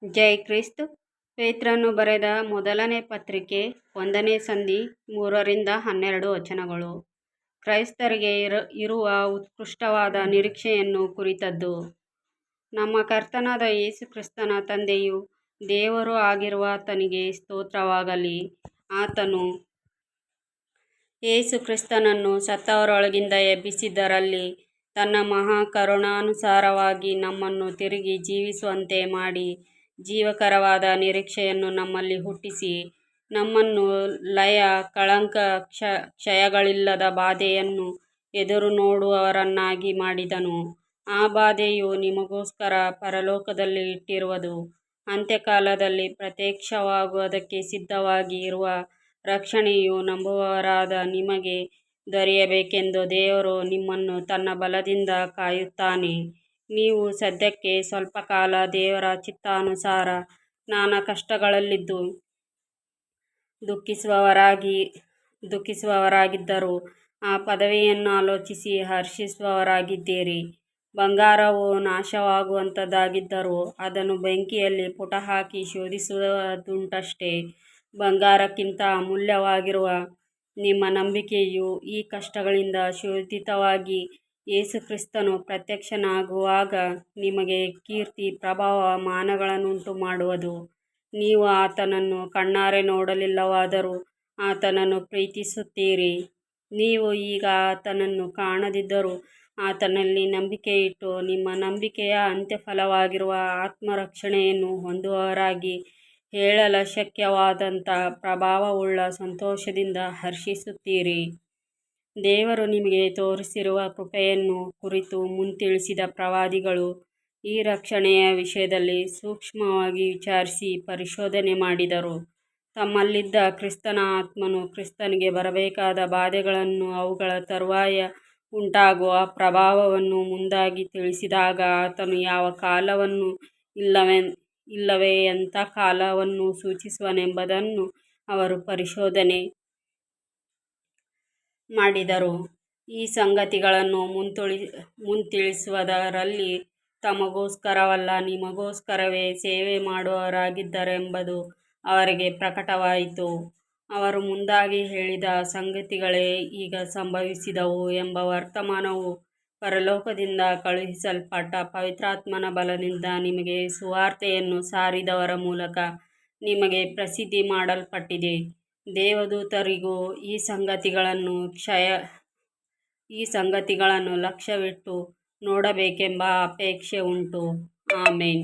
ಜೈ ಕ್ರಿಸ್ತ. ಪೇತ್ರನು ಬರೆದ ಮೊದಲನೇ ಪತ್ರಿಕೆ 1ನೇ ಸಂಧಿ 3-12 ವಚನಗಳು. ಕ್ರೈಸ್ತರಿಗೆ ಇರುವ ಉತ್ಕೃಷ್ಟವಾದ ನಿರೀಕ್ಷೆಯನ್ನು ಕುರಿತದ್ದು. ನಮ್ಮ ಕರ್ತನಾದ ಯೇಸು ಕ್ರಿಸ್ತನ ತಂದೆಯೂ ದೇವರೂ ಆಗಿರುವ ಆತನಿಗೆ ಸ್ತೋತ್ರವಾಗಲಿ. ಆತನು ಯೇಸು ಕ್ರಿಸ್ತನನ್ನು ಸತ್ತವರೊಳಗಿಂದ ಎಬ್ಬಿಸಿದ್ದರಲ್ಲಿ ತನ್ನ ಮಹಾ ಕರುಣಾನುಸಾರವಾಗಿ ನಮ್ಮನ್ನು ತಿರುಗಿ ಜೀವಿಸುವಂತೆ ಮಾಡಿ, ಜೀವಕರವಾದ ನಿರೀಕ್ಷೆಯನ್ನು ನಮ್ಮಲ್ಲಿ ಹುಟ್ಟಿಸಿ, ನಮ್ಮನ್ನು ಲಯ, ಕಳಂಕ, ಕ್ಷಯಗಳಿಲ್ಲದ ಬಾಧೆಯನ್ನು ಎದುರು ನೋಡುವವರನ್ನಾಗಿ ಮಾಡಿದನು. ಆ ಬಾಧೆಯು ನಿಮಗೋಸ್ಕರ ಪರಲೋಕದಲ್ಲಿ ಇಟ್ಟಿರುವುದು, ಅಂತ್ಯಕಾಲದಲ್ಲಿ ಪ್ರತ್ಯಕ್ಷವಾಗುವುದಕ್ಕೆ ಸಿದ್ಧವಾಗಿ ಇರುವ ರಕ್ಷಣೆಯು ನಂಬುವವರಾದ ನಿಮಗೆ ದೊರೆಯಬೇಕೆಂದು ದೇವರು ನಿಮ್ಮನ್ನು ತನ್ನ ಬಲದಿಂದ ಕಾಯುತ್ತಾನೆ. ನೀವು ಸದ್ಯಕ್ಕೆ ಸ್ವಲ್ಪ ಕಾಲ ದೇವರ ಚಿತ್ತಾನುಸಾರ ನಾನಾ ಕಷ್ಟಗಳಲ್ಲಿದ್ದು ದುಃಖಿಸುವವರಾಗಿದ್ದರೂ ಆ ಪದವಿಯನ್ನು ಆಲೋಚಿಸಿ ಹರ್ಷಿಸುವವರಾಗಿದ್ದೀರಿ. ಬಂಗಾರವು ನಾಶವಾಗುವಂಥದ್ದಾಗಿದ್ದರೂ ಅದನ್ನು ಬೆಂಕಿಯಲ್ಲಿ ಪುಟಹಾಕಿ ಶೋಧಿಸುವುದುಂಟಷ್ಟೆ. ಬಂಗಾರಕ್ಕಿಂತ ಅಮೂಲ್ಯವಾಗಿರುವ ನಿಮ್ಮ ನಂಬಿಕೆಯು ಈ ಕಷ್ಟಗಳಿಂದ ಶೋಧಿತವಾಗಿ ಯೇಸು ಕ್ರಿಸ್ತನು ಪ್ರತ್ಯಕ್ಷನಾಗುವಾಗ ನಿಮಗೆ ಕೀರ್ತಿ, ಪ್ರಭಾವ, ಮಾನಗಳನ್ನುಂಟು ಮಾಡುವುದು. ನೀವು ಆತನನ್ನು ಕಣ್ಣಾರೆ ನೋಡಲಿಲ್ಲವಾದರೂ ಆತನನ್ನು ಪ್ರೀತಿಸುತ್ತೀರಿ. ನೀವು ಈಗ ಆತನನ್ನು ಕಾಣದಿದ್ದರೂ ಆತನಲ್ಲಿ ನಂಬಿಕೆಯಿಟ್ಟು ನಿಮ್ಮ ನಂಬಿಕೆಯ ಅಂತ್ಯಫಲವಾಗಿರುವ ಆತ್ಮರಕ್ಷಣೆಯನ್ನು ಹೊಂದುವವರಾಗಿ ಹೇಳಲಶಕ್ಯವಾದಂಥ ಪ್ರಭಾವವುಳ್ಳ ಸಂತೋಷದಿಂದ ಹರ್ಷಿಸುತ್ತೀರಿ. ದೇವರು ನಿಮಗೆ ತೋರಿಸಿರುವ ಕೃಪೆಯನ್ನು ಕುರಿತು ಮುಂತಿಳಿಸಿದ ಪ್ರವಾದಿಗಳು ಈ ರಕ್ಷಣೆಯ ವಿಷಯದಲ್ಲಿ ಸೂಕ್ಷ್ಮವಾಗಿ ವಿಚಾರಿಸಿ ಪರಿಶೋಧನೆ ಮಾಡಿದರು. ತಮ್ಮಲ್ಲಿದ್ದ ಕ್ರಿಸ್ತನ ಆತ್ಮನು ಕ್ರಿಸ್ತನಿಗೆ ಬರಬೇಕಾದ ಬಾಧೆಗಳನ್ನೂ ಅವುಗಳ ತರುವಾಯ ಉಂಟಾಗುವ ಪ್ರಭಾವವನ್ನೂ ಮುಂದಾಗಿ ತಿಳಿಸಿದಾಗ ಆತನು ಯಾವ ಕಾಲವನ್ನೂ ಇಲ್ಲವೇ ಎಂಥ ಕಾಲವನ್ನು ಸೂಚಿಸುವನೆಂಬುದನ್ನು ಅವರು ಪರಿಶೋಧನೆ ಮಾಡಿದರು. ಈ ಸಂಗತಿಗಳನ್ನು ಮುಂತಿಳಿಸುವುದರಲ್ಲಿ ತಮಗೋಸ್ಕರವಲ್ಲ, ನಿಮಗೋಸ್ಕರವೇ ಸೇವೆ ಮಾಡುವವರಾಗಿದ್ದಾರೆಂಬುದು ಅವರಿಗೆ ಪ್ರಕಟವಾಯಿತು. ಅವರು ಮುಂದಾಗಿ ಹೇಳಿದ ಸಂಗತಿಗಳೇ ಈಗ ಸಂಭವಿಸಿದವು ಎಂಬ ವರ್ತಮಾನವು ಪರಲೋಕದಿಂದ ಕಳುಹಿಸಲ್ಪಟ್ಟ ಪವಿತ್ರಾತ್ಮನ ಬಲದಿಂದ ನಿಮಗೆ ಸುವಾರ್ತೆಯನ್ನು ಸಾರಿದವರ ಮೂಲಕ ನಿಮಗೆ ಪ್ರಸಿದ್ಧಿ ಮಾಡಲ್ಪಟ್ಟಿದೆ. ದೇವದೂತರಿಗೂ ಈ ಸಂಗತಿಗಳನ್ನು ಲಕ್ಷ್ಯವಿಟ್ಟು ನೋಡಬೇಕೆಂಬ ಅಪೇಕ್ಷೆ ಉಂಟು. ಆಮೆನ್.